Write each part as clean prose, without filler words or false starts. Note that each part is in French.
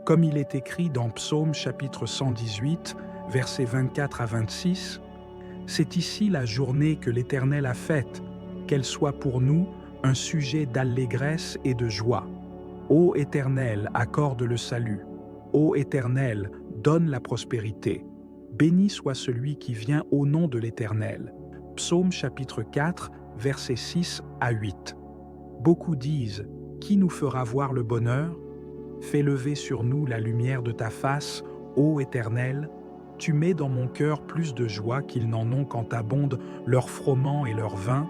Comme il est écrit dans Psaume chapitre 118, versets 24 à 26, c'est ici la journée que l'Éternel a faite, qu'elle soit pour nous un sujet d'allégresse et de joie. Ô Éternel, accorde le salut. Ô Éternel, donne la prospérité. Béni soit celui qui vient au nom de l'Éternel. Psaume chapitre 4, versets 6 à 8. Beaucoup disent, qui nous fera voir le bonheur? Fais lever sur nous la lumière de ta face, ô Éternel. Tu mets dans mon cœur plus de joie qu'ils n'en ont quand abondent leur froment et leur vin.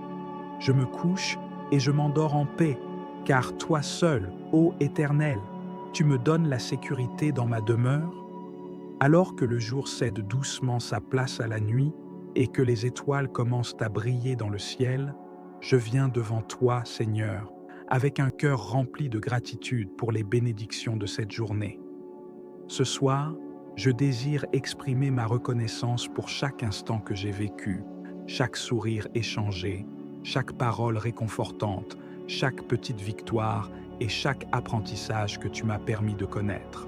Je me couche et je m'endors en paix, car toi seul, ô Éternel, tu me donnes la sécurité dans ma demeure. Alors que le jour cède doucement sa place à la nuit et que les étoiles commencent à briller dans le ciel, je viens devant toi, Seigneur, avec un cœur rempli de gratitude pour les bénédictions de cette journée. Ce soir, je désire exprimer ma reconnaissance pour chaque instant que j'ai vécu, chaque sourire échangé, chaque parole réconfortante, chaque petite victoire et chaque apprentissage que tu m'as permis de connaître.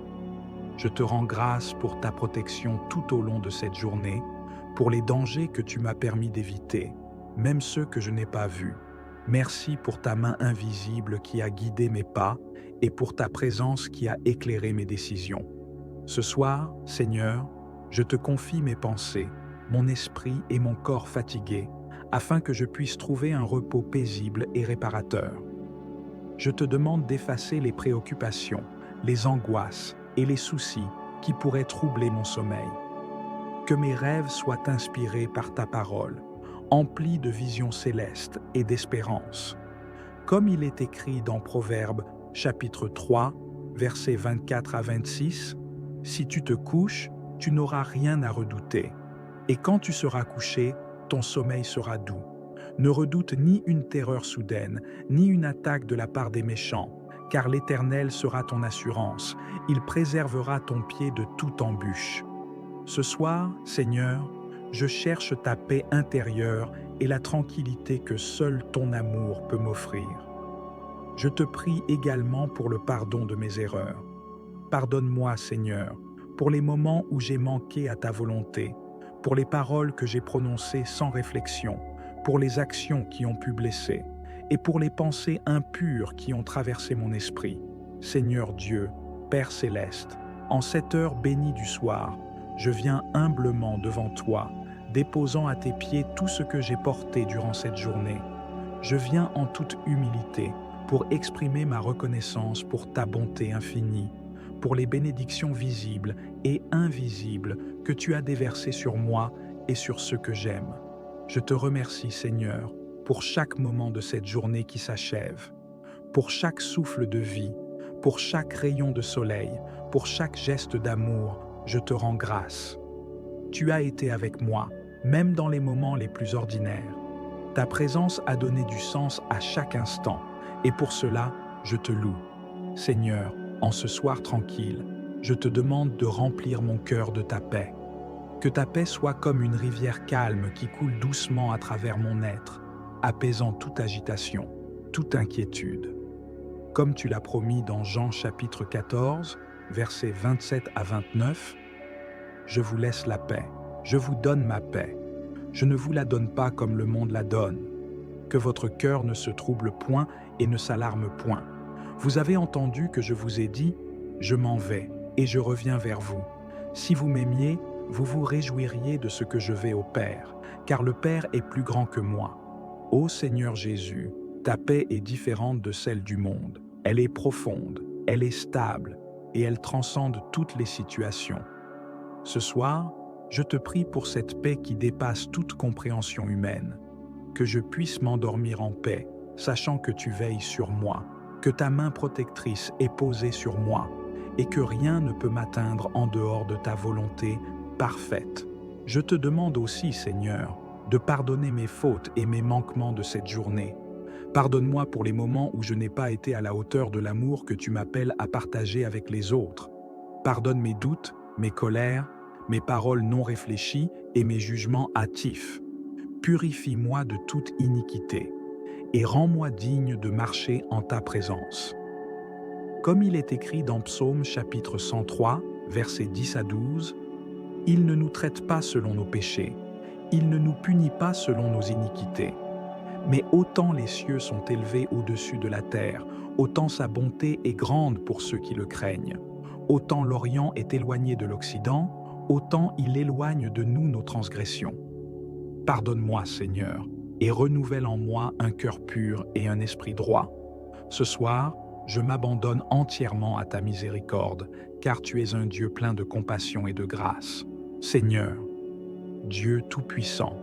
Je te rends grâce pour ta protection tout au long de cette journée, pour les dangers que tu m'as permis d'éviter, même ceux que je n'ai pas vus. Merci pour ta main invisible qui a guidé mes pas et pour ta présence qui a éclairé mes décisions. Ce soir, Seigneur, je te confie mes pensées, mon esprit et mon corps fatigués, afin que je puisse trouver un repos paisible et réparateur. Je te demande d'effacer les préoccupations, les angoisses et les soucis qui pourraient troubler mon sommeil. Que mes rêves soient inspirés par ta parole, emplis de visions célestes et d'espérance. Comme il est écrit dans Proverbes chapitre 3, versets 24 à 26, « Si tu te couches, tu n'auras rien à redouter. Et quand tu seras couché, ton sommeil sera doux. Ne redoute ni une terreur soudaine, ni une attaque de la part des méchants, car l'Éternel sera ton assurance. Il préservera ton pied de toute embûche. » Ce soir, Seigneur, je cherche ta paix intérieure et la tranquillité que seul ton amour peut m'offrir. Je te prie également pour le pardon de mes erreurs. Pardonne-moi, Seigneur, pour les moments où j'ai manqué à ta volonté, pour les paroles que j'ai prononcées sans réflexion, pour les actions qui ont pu blesser, et pour les pensées impures qui ont traversé mon esprit. Seigneur Dieu, Père céleste, en cette heure bénie du soir, je viens humblement devant toi, déposant à tes pieds tout ce que j'ai porté durant cette journée. Je viens en toute humilité pour exprimer ma reconnaissance pour ta bonté infinie, pour les bénédictions visibles et invisibles que tu as déversées sur moi et sur ceux que j'aime. Je te remercie, Seigneur, pour chaque moment de cette journée qui s'achève, pour chaque souffle de vie, pour chaque rayon de soleil, pour chaque geste d'amour. Je te rends grâce. Tu as été avec moi, même dans les moments les plus ordinaires. Ta présence a donné du sens à chaque instant, et pour cela, je te loue. Seigneur, en ce soir tranquille, je te demande de remplir mon cœur de ta paix. Que ta paix soit comme une rivière calme qui coule doucement à travers mon être, apaisant toute agitation, toute inquiétude. Comme tu l'as promis dans Jean chapitre 14, versets 27 à 29, « Je vous laisse la paix, je vous donne ma paix. Je ne vous la donne pas comme le monde la donne. Que votre cœur ne se trouble point et ne s'alarme point. Vous avez entendu que je vous ai dit, je m'en vais et je reviens vers vous. Si vous m'aimiez, vous vous réjouiriez de ce que je vais au Père, car le Père est plus grand que moi. Ô Seigneur Jésus, ta paix est différente de celle du monde. Elle est profonde, elle est stable, et elle transcende toutes les situations. Ce soir, je te prie pour cette paix qui dépasse toute compréhension humaine, que je puisse m'endormir en paix, sachant que tu veilles sur moi, que ta main protectrice est posée sur moi, et que rien ne peut m'atteindre en dehors de ta volonté parfaite. Je te demande aussi, Seigneur, de pardonner mes fautes et mes manquements de cette journée. Pardonne-moi pour les moments où je n'ai pas été à la hauteur de l'amour que tu m'appelles à partager avec les autres. Pardonne mes doutes, mes colères, mes paroles non réfléchies et mes jugements hâtifs. Purifie-moi de toute iniquité et rends-moi digne de marcher en ta présence. Comme il est écrit dans Psaume chapitre 103, versets 10 à 12, « Il ne nous traite pas selon nos péchés, il ne nous punit pas selon nos iniquités. Mais autant les cieux sont élevés au-dessus de la terre, autant sa bonté est grande pour ceux qui le craignent. Autant l'Orient est éloigné de l'Occident, autant il éloigne de nous nos transgressions. Pardonne-moi, Seigneur, et renouvelle en moi un cœur pur et un esprit droit. Ce soir, je m'abandonne entièrement à ta miséricorde, car tu es un Dieu plein de compassion et de grâce. Seigneur, Dieu Tout-Puissant,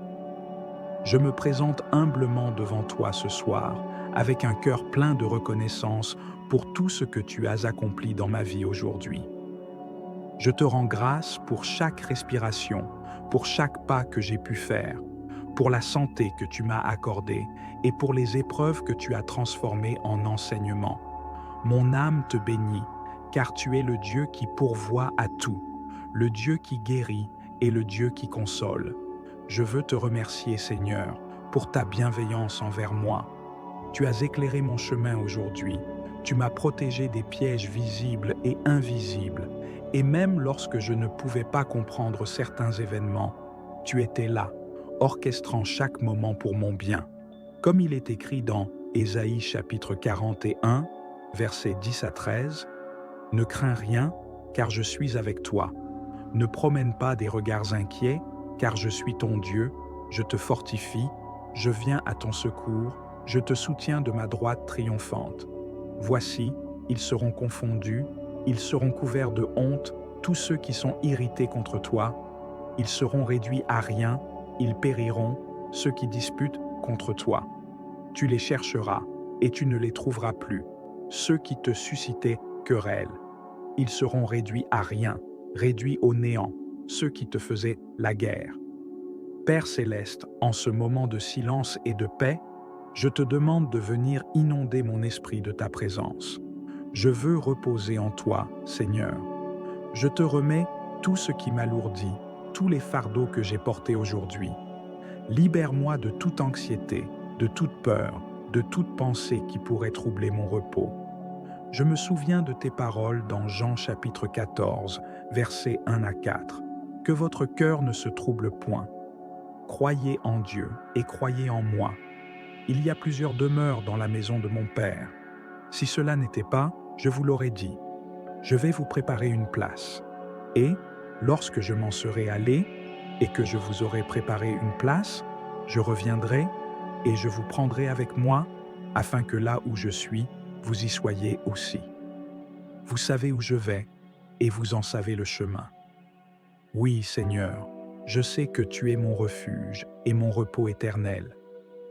je me présente humblement devant toi ce soir, avec un cœur plein de reconnaissance pour tout ce que tu as accompli dans ma vie aujourd'hui. Je te rends grâce pour chaque respiration, pour chaque pas que j'ai pu faire, pour la santé que tu m'as accordée et pour les épreuves que tu as transformées en enseignement. Mon âme te bénit, car tu es le Dieu qui pourvoit à tout, le Dieu qui guérit et le Dieu qui console. Je veux te remercier, Seigneur, pour ta bienveillance envers moi. Tu as éclairé mon chemin aujourd'hui. Tu m'as protégé des pièges visibles et invisibles. Et même lorsque je ne pouvais pas comprendre certains événements, tu étais là, orchestrant chaque moment pour mon bien. Comme il est écrit dans Ésaïe chapitre 41, versets 10 à 13, « Ne crains rien, car je suis avec toi. Ne promène pas des regards inquiets, car je suis ton Dieu, je te fortifie, je viens à ton secours, je te soutiens de ma droite triomphante. Voici, ils seront confondus, ils seront couverts de honte, tous ceux qui sont irrités contre toi. Ils seront réduits à rien, ils périront, ceux qui disputent contre toi. Tu les chercheras, et tu ne les trouveras plus, ceux qui te suscitaient querelle. Ils seront réduits à rien, réduits au néant, ceux qui te faisaient la guerre. Père céleste, en ce moment de silence et de paix, je te demande de venir inonder mon esprit de ta présence. Je veux reposer en toi, Seigneur. Je te remets tout ce qui m'alourdit, tous les fardeaux que j'ai portés aujourd'hui. Libère-moi de toute anxiété, de toute peur, de toute pensée qui pourrait troubler mon repos. Je me souviens de tes paroles dans Jean chapitre 14, versets 1 à 4. Que votre cœur ne se trouble point. Croyez en Dieu et croyez en moi. Il y a plusieurs demeures dans la maison de mon Père. Si cela n'était pas, je vous l'aurais dit. Je vais vous préparer une place. Et, lorsque je m'en serai allé, et que je vous aurai préparé une place, je reviendrai, et je vous prendrai avec moi, afin que là où je suis, vous y soyez aussi. Vous savez où je vais, et vous en savez le chemin. Oui, Seigneur, je sais que tu es mon refuge et mon repos éternel,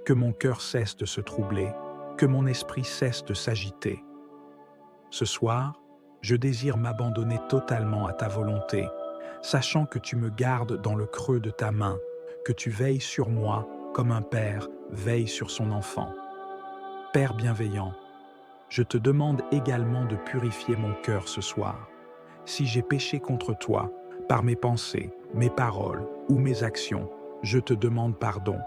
que mon cœur cesse de se troubler, que mon esprit cesse de s'agiter. Ce soir, je désire m'abandonner totalement à ta volonté, sachant que tu me gardes dans le creux de ta main, que tu veilles sur moi comme un père veille sur son enfant. Père bienveillant, je te demande également de purifier mon cœur ce soir. Si j'ai péché contre toi, par mes pensées, mes paroles ou mes actions, je te demande pardon.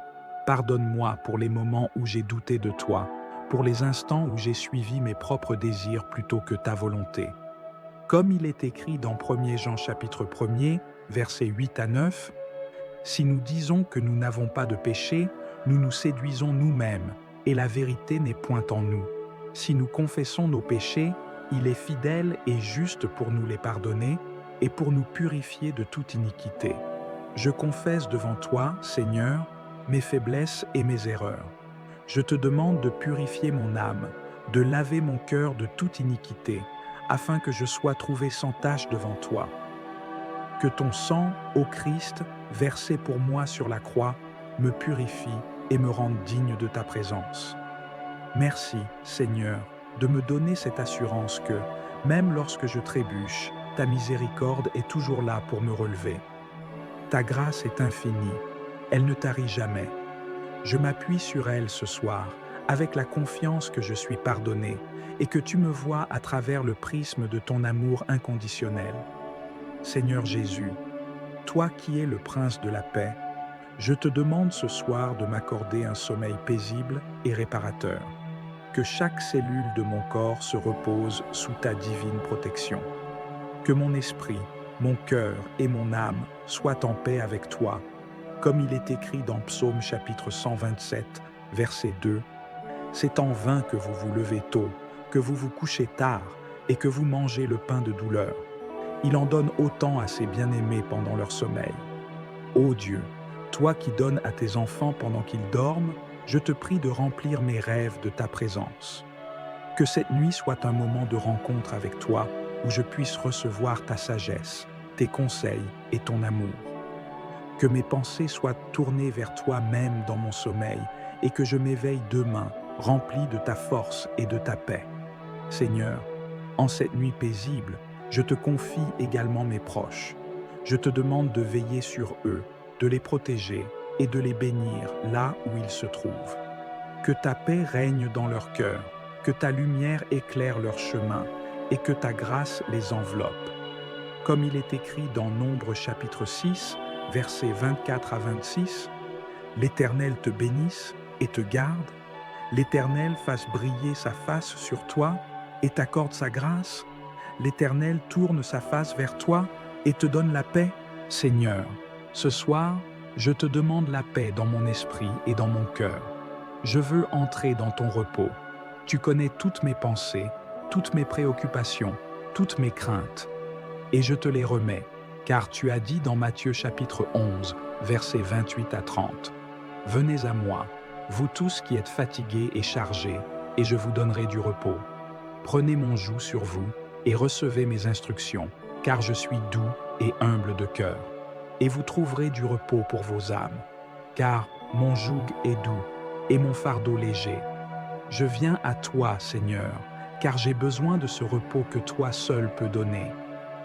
Pardonne-moi pour les moments où j'ai douté de toi, pour les instants où j'ai suivi mes propres désirs plutôt que ta volonté. Comme il est écrit dans 1 Jean chapitre 1er, versets 8 à 9, « Si nous disons que nous n'avons pas de péché, nous nous séduisons nous-mêmes, et la vérité n'est point en nous. Si nous confessons nos péchés, il est fidèle et juste pour nous les pardonner et pour nous purifier de toute iniquité. Je confesse devant toi, Seigneur, mes faiblesses et mes erreurs. Je te demande de purifier mon âme, de laver mon cœur de toute iniquité, afin que je sois trouvé sans tache devant toi. Que ton sang, ô Christ, versé pour moi sur la croix, me purifie et me rende digne de ta présence. Merci, Seigneur, de me donner cette assurance que, même lorsque je trébuche, ta miséricorde est toujours là pour me relever. Ta grâce est infinie, elle ne tarit jamais. Je m'appuie sur elle ce soir, avec la confiance que je suis pardonné et que tu me vois à travers le prisme de ton amour inconditionnel. Seigneur Jésus, toi qui es le prince de la paix, je te demande ce soir de m'accorder un sommeil paisible et réparateur. que chaque cellule de mon corps se repose sous ta divine protection. Que mon esprit, mon cœur et mon âme soient en paix avec toi, comme il est écrit dans Psaume chapitre 127, verset 2. C'est en vain que vous vous levez tôt, que vous vous couchez tard et que vous mangez le pain de douleur. Il en donne autant à ses bien-aimés pendant leur sommeil. Ô Dieu, toi qui donnes à tes enfants pendant qu'ils dorment, je te prie de remplir mes rêves de ta présence. Que cette nuit soit un moment de rencontre avec toi, où je puisse recevoir ta sagesse, tes conseils et ton amour. Que mes pensées soient tournées vers toi même dans mon sommeil et que je m'éveille demain, rempli de ta force et de ta paix. Seigneur, en cette nuit paisible, je te confie également mes proches. Je te demande de veiller sur eux, de les protéger et de les bénir là où ils se trouvent. Que ta paix règne dans leur cœur, que ta lumière éclaire leur chemin et que ta grâce les enveloppe. Comme il est écrit dans Nombre chapitre 6, versets 24 à 26, « L'Éternel te bénisse et te garde, l'Éternel fasse briller sa face sur toi et t'accorde sa grâce, l'Éternel tourne sa face vers toi et te donne la paix. » Seigneur, ce soir, je te demande la paix dans mon esprit et dans mon cœur. Je veux entrer dans ton repos. Tu connais toutes mes pensées, toutes mes préoccupations, toutes mes craintes. Et je te les remets, car tu as dit dans Matthieu chapitre 11, versets 28 à 30, « Venez à moi, vous tous qui êtes fatigués et chargés, et je vous donnerai du repos. Prenez mon joug sur vous et recevez mes instructions, car je suis doux et humble de cœur. Et vous trouverez du repos pour vos âmes, car mon joug est doux et mon fardeau léger. Je viens à toi, Seigneur, car j'ai besoin de ce repos que toi seul peux donner.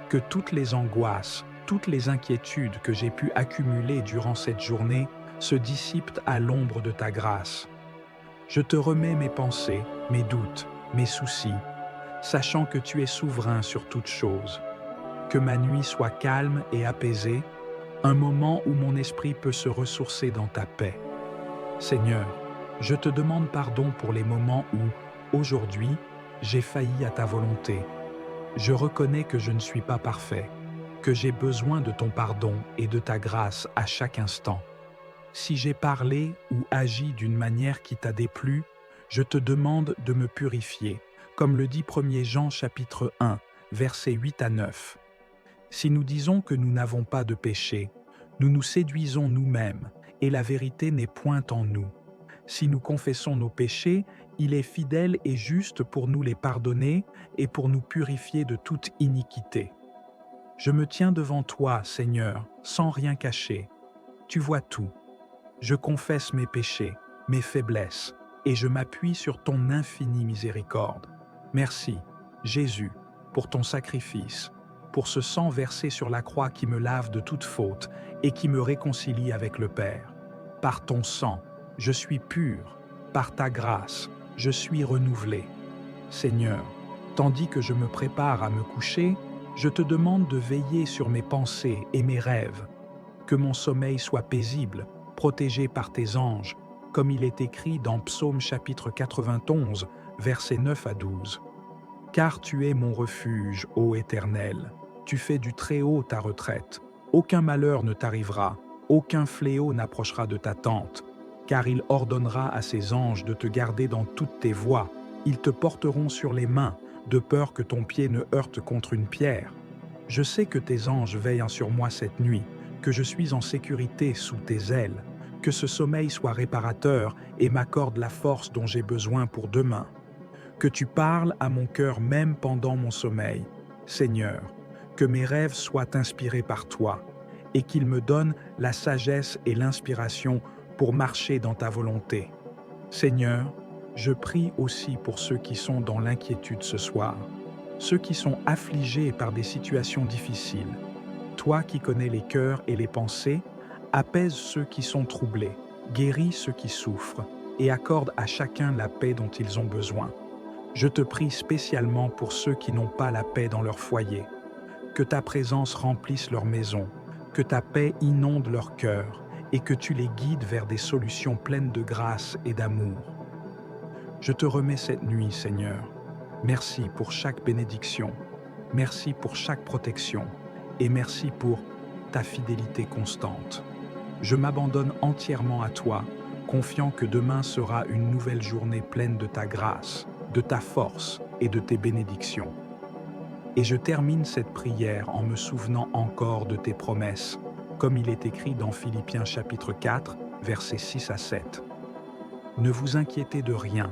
Que toutes les angoisses, toutes les inquiétudes que j'ai pu accumuler durant cette journée se dissipent à l'ombre de ta grâce. Je te remets mes pensées, mes doutes, mes soucis, sachant que tu es souverain sur toutes choses. Que ma nuit soit calme et apaisée, un moment où mon esprit peut se ressourcer dans ta paix. Seigneur, je te demande pardon pour les moments où, aujourd'hui, j'ai failli à ta volonté. Je reconnais que je ne suis pas parfait, que j'ai besoin de ton pardon et de ta grâce à chaque instant. Si j'ai parlé ou agi d'une manière qui t'a déplu, je te demande de me purifier, comme le dit 1 Jean chapitre 1, versets 8 à 9. Si nous disons que nous n'avons pas de péché, nous nous séduisons nous-mêmes, et la vérité n'est point en nous. Si nous confessons nos péchés, il est fidèle et juste pour nous les pardonner et pour nous purifier de toute iniquité. Je me tiens devant toi, Seigneur, sans rien cacher. Tu vois tout. Je confesse mes péchés, mes faiblesses, et je m'appuie sur ton infinie miséricorde. Merci, Jésus, pour ton sacrifice, pour ce sang versé sur la croix qui me lave de toute faute et qui me réconcilie avec le Père. Par ton sang, je suis pur. Par ta grâce, je suis renouvelé. Seigneur, tandis que je me prépare à me coucher, je te demande de veiller sur mes pensées et mes rêves. Que mon sommeil soit paisible, protégé par tes anges, comme il est écrit dans Psaume chapitre 91, versets 9 à 12. Car tu es mon refuge, ô Éternel. Tu fais du Très-Haut ta retraite. Aucun malheur ne t'arrivera, aucun fléau n'approchera de ta tente. Car il ordonnera à ses anges de te garder dans toutes tes voies. Ils te porteront sur les mains, de peur que ton pied ne heurte contre une pierre. Je sais que tes anges veillent sur moi cette nuit, que je suis en sécurité sous tes ailes, que ce sommeil soit réparateur et m'accorde la force dont j'ai besoin pour demain. Que tu parles à mon cœur même pendant mon sommeil. Seigneur, que mes rêves soient inspirés par toi et qu'ils me donnent la sagesse et l'inspiration pour marcher dans ta volonté. Seigneur, je prie aussi pour ceux qui sont dans l'inquiétude ce soir, ceux qui sont affligés par des situations difficiles. Toi qui connais les cœurs et les pensées, apaise ceux qui sont troublés, guéris ceux qui souffrent et accorde à chacun la paix dont ils ont besoin. Je te prie spécialement pour ceux qui n'ont pas la paix dans leur foyer. Que ta présence remplisse leur maison, que ta paix inonde leur cœur et que tu les guides vers des solutions pleines de grâce et d'amour. Je te remets cette nuit, Seigneur. Merci pour chaque bénédiction, merci pour chaque protection et merci pour ta fidélité constante. Je m'abandonne entièrement à toi, confiant que demain sera une nouvelle journée pleine de ta grâce, de ta force et de tes bénédictions. Et je termine cette prière en me souvenant encore de tes promesses, comme il est écrit dans Philippiens chapitre 4, versets 6 à 7. Ne vous inquiétez de rien,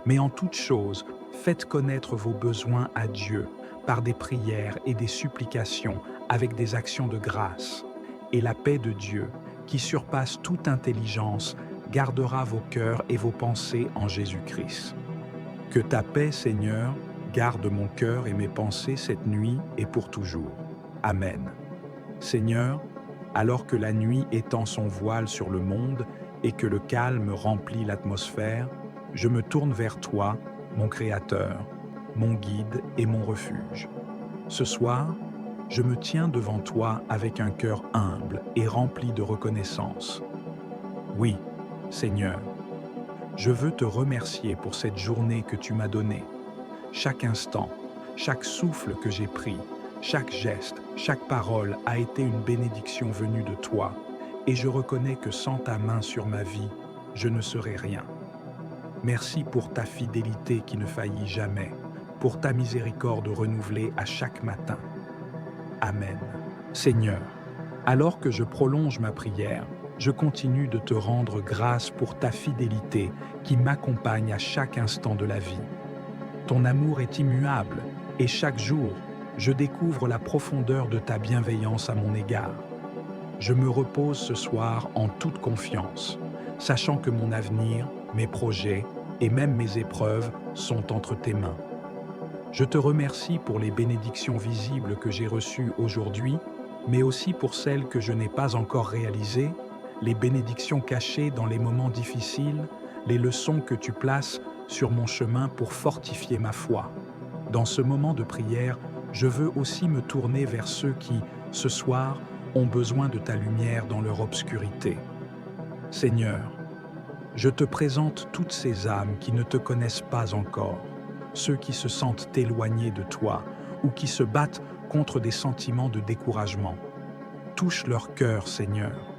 mais en toute chose, faites connaître vos besoins à Dieu par des prières et des supplications avec des actions de grâce. Et la paix de Dieu, qui surpasse toute intelligence, gardera vos cœurs et vos pensées en Jésus-Christ. Que ta paix, Seigneur, garde mon cœur et mes pensées cette nuit et pour toujours. Amen. Seigneur, alors que la nuit étend son voile sur le monde et que le calme remplit l'atmosphère, je me tourne vers toi, mon Créateur, mon guide et mon refuge. Ce soir, je me tiens devant toi avec un cœur humble et rempli de reconnaissance. Oui, Seigneur, je veux te remercier pour cette journée que tu m'as donnée. Chaque instant, chaque souffle que j'ai pris, chaque geste, chaque parole a été une bénédiction venue de toi, et je reconnais que sans ta main sur ma vie, je ne serais rien. Merci pour ta fidélité qui ne faillit jamais, pour ta miséricorde renouvelée à chaque matin. Amen. Seigneur, alors que je prolonge ma prière, je continue de te rendre grâce pour ta fidélité qui m'accompagne à chaque instant de la vie. Ton amour est immuable et chaque jour, je découvre la profondeur de ta bienveillance à mon égard. Je me repose ce soir en toute confiance, sachant que mon avenir, mes projets et même mes épreuves sont entre tes mains. Je te remercie pour les bénédictions visibles que j'ai reçues aujourd'hui, mais aussi pour celles que je n'ai pas encore réalisées, les bénédictions cachées dans les moments difficiles, les leçons que tu places sur mon chemin pour fortifier ma foi. Dans ce moment de prière, je veux aussi me tourner vers ceux qui, ce soir, ont besoin de ta lumière dans leur obscurité. Seigneur, je te présente toutes ces âmes qui ne te connaissent pas encore, ceux qui se sentent éloignés de toi ou qui se battent contre des sentiments de découragement. Touche leur cœur, Seigneur.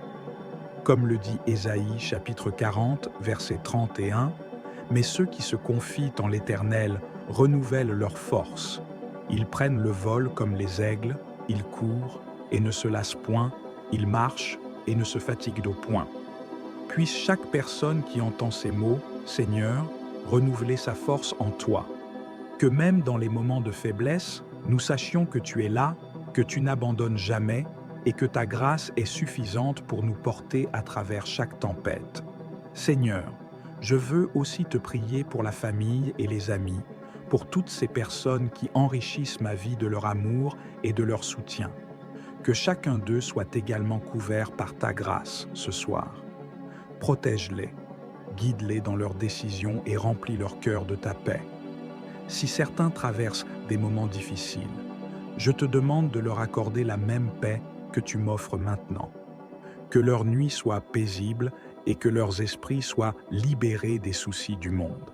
Comme le dit Ésaïe chapitre 40, verset 31, « Mais ceux qui se confient en l'Éternel renouvellent leur force. Ils prennent le vol comme les aigles, ils courent et ne se lassent point, ils marchent et ne se fatiguent au point. » Puisse chaque personne qui entend ces mots, Seigneur, renouveler sa force en toi. Que même dans les moments de faiblesse, nous sachions que tu es là, que tu n'abandonnes jamais et que ta grâce est suffisante pour nous porter à travers chaque tempête. Seigneur, je veux aussi te prier pour la famille et les amis, pour toutes ces personnes qui enrichissent ma vie de leur amour et de leur soutien. Que chacun d'eux soit également couvert par ta grâce ce soir. Protège-les, guide-les dans leurs décisions et remplis leur cœur de ta paix. Si certains traversent des moments difficiles, je te demande de leur accorder la même paix que tu m'offres maintenant. Que leur nuit soit paisible et que leurs esprits soient libérés des soucis du monde.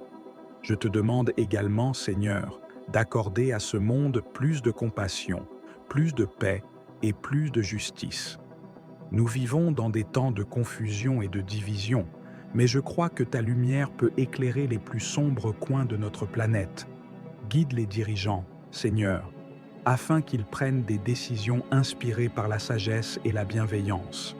Je te demande également, Seigneur, d'accorder à ce monde plus de compassion, plus de paix et plus de justice. Nous vivons dans des temps de confusion et de division, mais je crois que ta lumière peut éclairer les plus sombres coins de notre planète. Guide les dirigeants, Seigneur, afin qu'ils prennent des décisions inspirées par la sagesse et la bienveillance.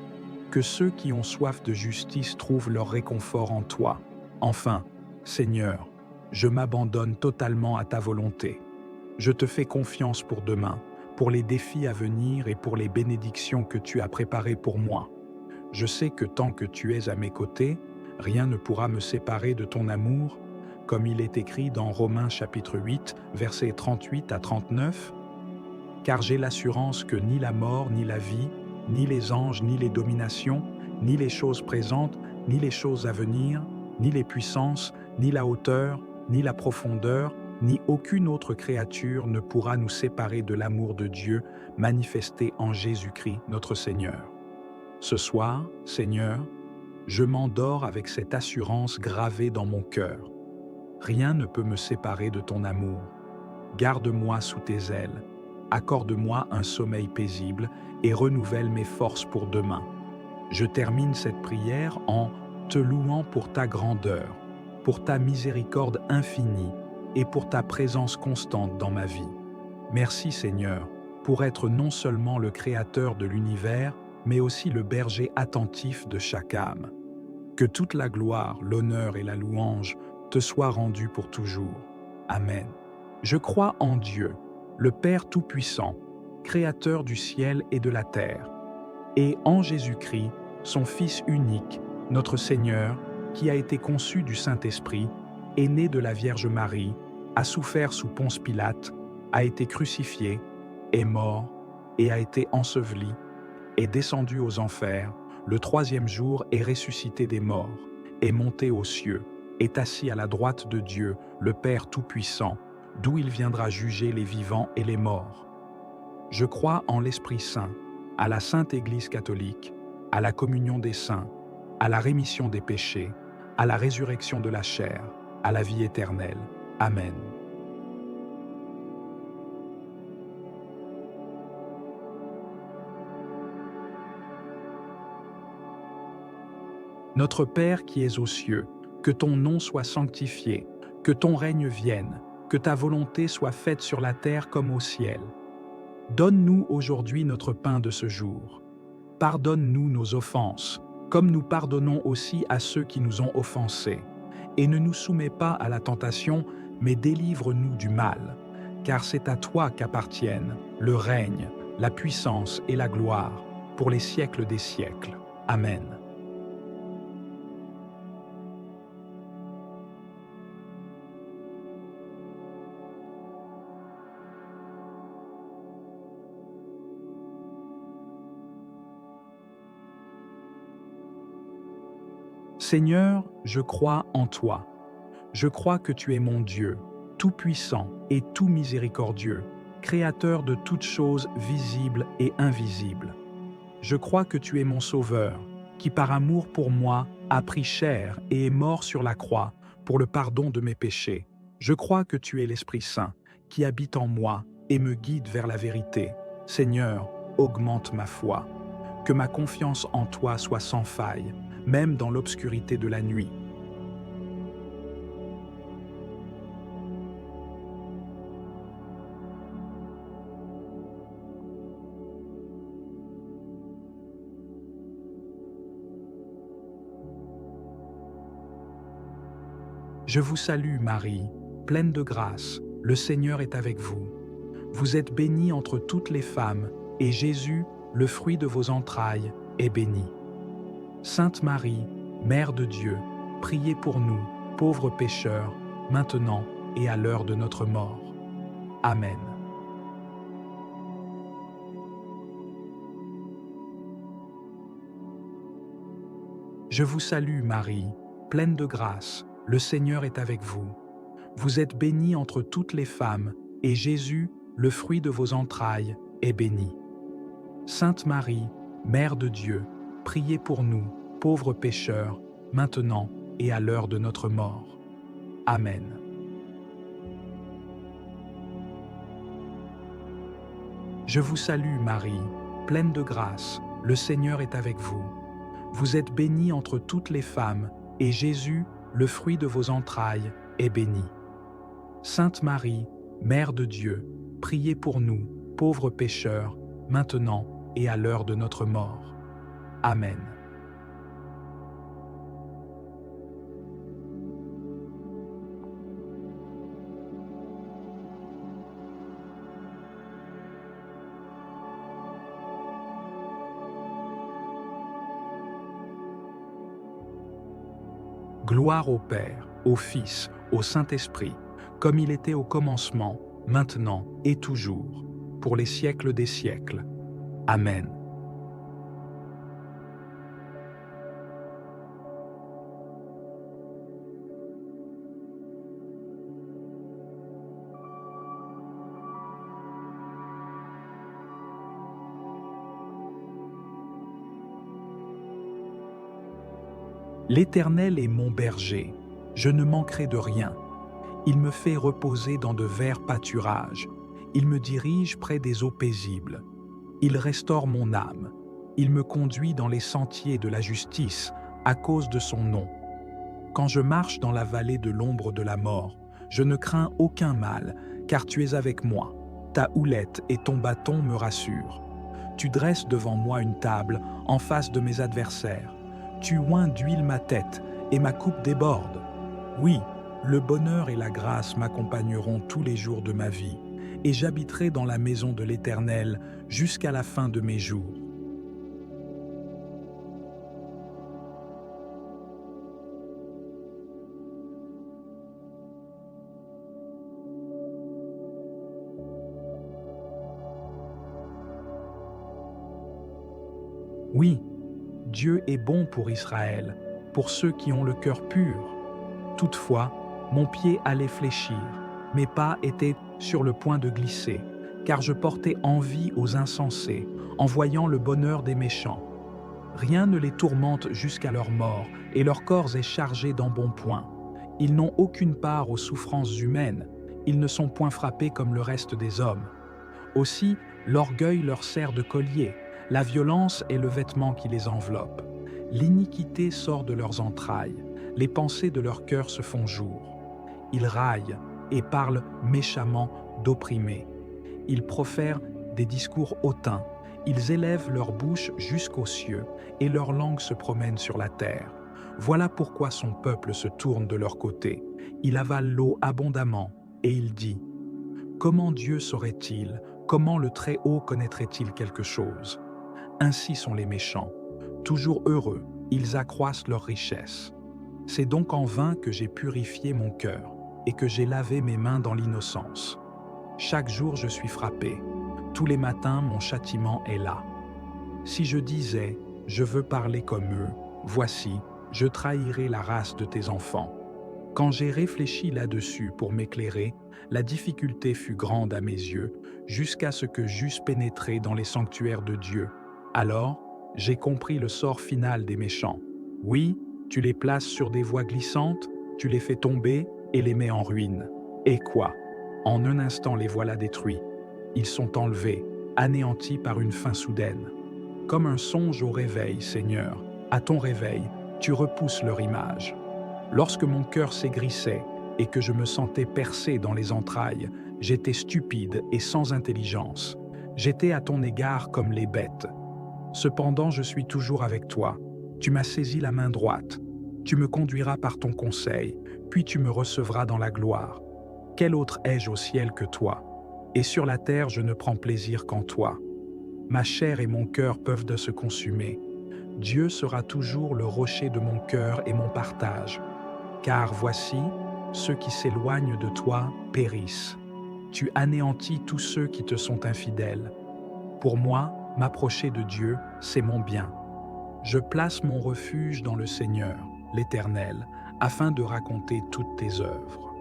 Que ceux qui ont soif de justice trouvent leur réconfort en toi. Enfin, Seigneur, je m'abandonne totalement à ta volonté. Je te fais confiance pour demain, pour les défis à venir et pour les bénédictions que tu as préparées pour moi. Je sais que tant que tu es à mes côtés, rien ne pourra me séparer de ton amour, comme il est écrit dans Romains chapitre 8, versets 38 à 39. Car j'ai l'assurance que ni la mort, ni la vie, ni les anges, ni les dominations, ni les choses présentes, ni les choses à venir, ni les puissances, ni la hauteur, ni la profondeur, ni aucune autre créature ne pourra nous séparer de l'amour de Dieu manifesté en Jésus-Christ, notre Seigneur. Ce soir, Seigneur, je m'endors avec cette assurance gravée dans mon cœur. Rien ne peut me séparer de ton amour. Garde-moi sous tes ailes. Accorde-moi un sommeil paisible et renouvelle mes forces pour demain. Je termine cette prière en te louant pour ta grandeur, pour ta miséricorde infinie et pour ta présence constante dans ma vie. Merci Seigneur, pour être non seulement le Créateur de l'univers, mais aussi le berger attentif de chaque âme. Que toute la gloire, l'honneur et la louange te soient rendues pour toujours. Amen. Je crois en Dieu, le Père Tout-Puissant, Créateur du ciel et de la terre, et en Jésus-Christ, son Fils unique, notre Seigneur, qui a été conçu du Saint-Esprit, est né de la Vierge Marie, a souffert sous Ponce Pilate, a été crucifié, est mort et a été enseveli, est descendu aux enfers, le troisième jour est ressuscité des morts, est monté aux cieux, est assis à la droite de Dieu, le Père Tout-Puissant, d'où il viendra juger les vivants et les morts. Je crois en l'Esprit Saint, à la Sainte Église catholique, à la communion des saints, à la rémission des péchés, à la résurrection de la chair, à la vie éternelle. Amen. Notre Père qui es aux cieux, que ton nom soit sanctifié, que ton règne vienne, que ta volonté soit faite sur la terre comme au ciel. Donne-nous aujourd'hui notre pain de ce jour. Pardonne-nous nos offenses, comme nous pardonnons aussi à ceux qui nous ont offensés. Et ne nous soumets pas à la tentation, mais délivre-nous du mal. Car c'est à toi qu'appartiennent le règne, la puissance et la gloire, pour les siècles des siècles. Amen. Seigneur, je crois en toi. Je crois que tu es mon Dieu, tout-puissant et tout miséricordieux, créateur de toutes choses visibles et invisibles. Je crois que tu es mon Sauveur, qui par amour pour moi a pris chair et est mort sur la croix pour le pardon de mes péchés. Je crois que tu es l'Esprit Saint, qui habite en moi et me guide vers la vérité. Seigneur, augmente ma foi. Que ma confiance en toi soit sans faille, même dans l'obscurité de la nuit. Je vous salue Marie, pleine de grâce, le Seigneur est avec vous. Vous êtes bénie entre toutes les femmes, et Jésus, le fruit de vos entrailles, est béni. Sainte Marie, Mère de Dieu, priez pour nous, pauvres pécheurs, maintenant et à l'heure de notre mort. Amen. Je vous salue Marie, pleine de grâce, le Seigneur est avec vous. Vous êtes bénie entre toutes les femmes, et Jésus, le fruit de vos entrailles, est béni. Sainte Marie, Mère de Dieu, priez pour nous, pauvres pécheurs, maintenant et à l'heure de notre mort. Amen. Je vous salue Marie, pleine de grâce, le Seigneur est avec vous. Vous êtes bénie entre toutes les femmes, et Jésus, le fruit de vos entrailles, est béni. Sainte Marie, Mère de Dieu, priez pour nous, pauvres pécheurs, maintenant et à l'heure de notre mort. Amen. Gloire au Père, au Fils, au Saint-Esprit, comme il était au commencement, maintenant et toujours, pour les siècles des siècles. Amen. L'Éternel est mon berger, je ne manquerai de rien. Il me fait reposer dans de verts pâturages. Il me dirige près des eaux paisibles. Il restaure mon âme. Il me conduit dans les sentiers de la justice à cause de son nom. Quand je marche dans la vallée de l'ombre de la mort, je ne crains aucun mal, car tu es avec moi. Ta houlette et ton bâton me rassurent. Tu dresses devant moi une table en face de mes adversaires. Tu oins d'huile ma tête et ma coupe déborde. Oui, le bonheur et la grâce m'accompagneront tous les jours de ma vie, et j'habiterai dans la maison de l'Éternel jusqu'à la fin de mes jours. Oui, Dieu est bon pour Israël, pour ceux qui ont le cœur pur. Toutefois, mon pied allait fléchir, mes pas étaient sur le point de glisser, car je portais envie aux insensés, en voyant le bonheur des méchants. Rien ne les tourmente jusqu'à leur mort, et leur corps est chargé d'embonpoint. Ils n'ont aucune part aux souffrances humaines, ils ne sont point frappés comme le reste des hommes. Aussi, l'orgueil leur sert de collier, la violence est le vêtement qui les enveloppe. L'iniquité sort de leurs entrailles, les pensées de leur cœur se font jour. Ils raillent et parlent méchamment d'opprimés. Ils profèrent des discours hautains, ils élèvent leur bouche jusqu'aux cieux et leur langue se promène sur la terre. Voilà pourquoi son peuple se tourne de leur côté. Il avale l'eau abondamment et il dit : comment Dieu saurait-il ? Comment le Très-Haut connaîtrait-il quelque chose ? Ainsi sont les méchants. Toujours heureux, ils accroissent leur richesse. C'est donc en vain que j'ai purifié mon cœur et que j'ai lavé mes mains dans l'innocence. Chaque jour je suis frappé. Tous les matins mon châtiment est là. Si je disais « je veux parler comme eux », voici, je trahirais la race de tes enfants. Quand j'ai réfléchi là-dessus pour m'éclairer, la difficulté fut grande à mes yeux, jusqu'à ce que j'eusse pénétré dans les sanctuaires de Dieu. Alors, j'ai compris le sort final des méchants. Oui, tu les places sur des voies glissantes, tu les fais tomber et les mets en ruine. Et quoi ? En un instant les voilà détruits. Ils sont enlevés, anéantis par une fin soudaine. Comme un songe au réveil, Seigneur, à ton réveil, tu repousses leur image. Lorsque mon cœur s'aigrissait et que je me sentais percé dans les entrailles, j'étais stupide et sans intelligence. J'étais à ton égard comme les bêtes. Cependant, je suis toujours avec toi. Tu m'as saisi la main droite. Tu me conduiras par ton conseil, puis tu me recevras dans la gloire. Quel autre ai-je au ciel que toi? Et sur la terre, je ne prends plaisir qu'en toi. Ma chair et mon cœur peuvent de se consumer. Dieu sera toujours le rocher de mon cœur et mon partage. Car voici, ceux qui s'éloignent de toi périssent. Tu anéantis tous ceux qui te sont infidèles. Pour moi, m'approcher de Dieu, c'est mon bien. Je place mon refuge dans le Seigneur, l'Éternel, afin de raconter toutes tes œuvres.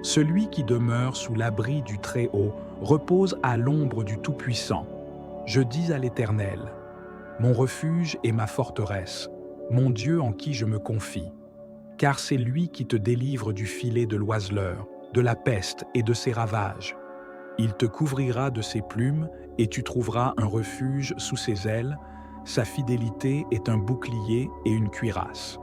Celui qui demeure sous l'abri du Très-Haut repose à l'ombre du Tout-Puissant. Je dis à l'Éternel, mon refuge et ma forteresse, mon Dieu en qui je me confie. Car c'est lui qui te délivre du filet de l'oiseleur, de la peste et de ses ravages. Il te couvrira de ses plumes et tu trouveras un refuge sous ses ailes. Sa fidélité est un bouclier et une cuirasse.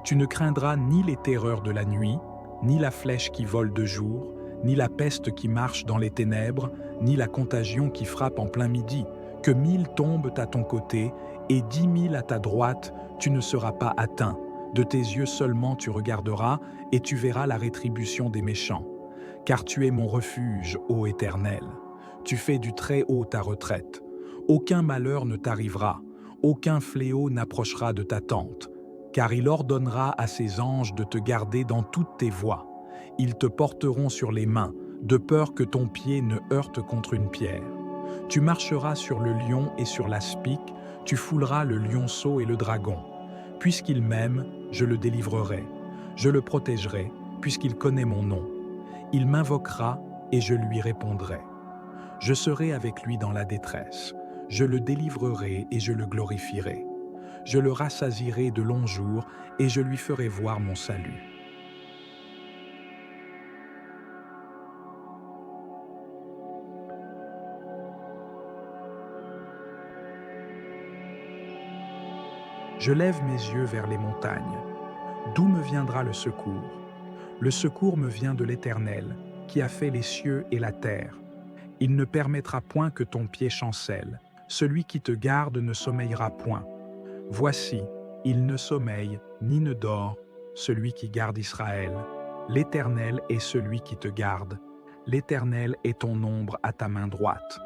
Tu ne craindras ni les terreurs de la nuit, ni la flèche qui vole de jour, ni la peste qui marche dans les ténèbres, ni la contagion qui frappe en plein midi. Que 1000 tombent à ton côté et 10 000 à ta droite, tu ne seras pas atteint. De tes yeux seulement tu regarderas et tu verras la rétribution des méchants. Car tu es mon refuge, ô Éternel. Tu fais du Très-Haut ta retraite. Aucun malheur ne t'arrivera, aucun fléau n'approchera de ta tente. Car il ordonnera à ses anges de te garder dans toutes tes voies. Ils te porteront sur les mains, de peur que ton pied ne heurte contre une pierre. Tu marcheras sur le lion et sur l'aspic, tu fouleras le lionceau et le dragon. Puisqu'il m'aime, je le délivrerai. Je le protégerai, puisqu'il connaît mon nom. Il m'invoquera et je lui répondrai. Je serai avec lui dans la détresse. Je le délivrerai et je le glorifierai. Je le rassasierai de longs jours et je lui ferai voir mon salut. Je lève mes yeux vers les montagnes. D'où me viendra le secours? Le secours me vient de l'Éternel, qui a fait les cieux et la terre. Il ne permettra point que ton pied chancelle. Celui qui te garde ne sommeillera point. Voici, il ne sommeille ni ne dort, celui qui garde Israël. L'Éternel est celui qui te garde. L'Éternel est ton ombre à ta main droite.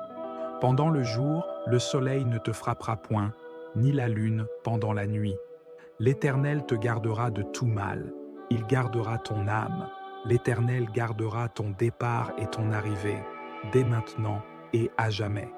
Pendant le jour, le soleil ne te frappera point, ni la lune pendant la nuit. L'Éternel te gardera de tout mal. Il gardera ton âme. L'Éternel gardera ton départ et ton arrivée, dès maintenant et à jamais.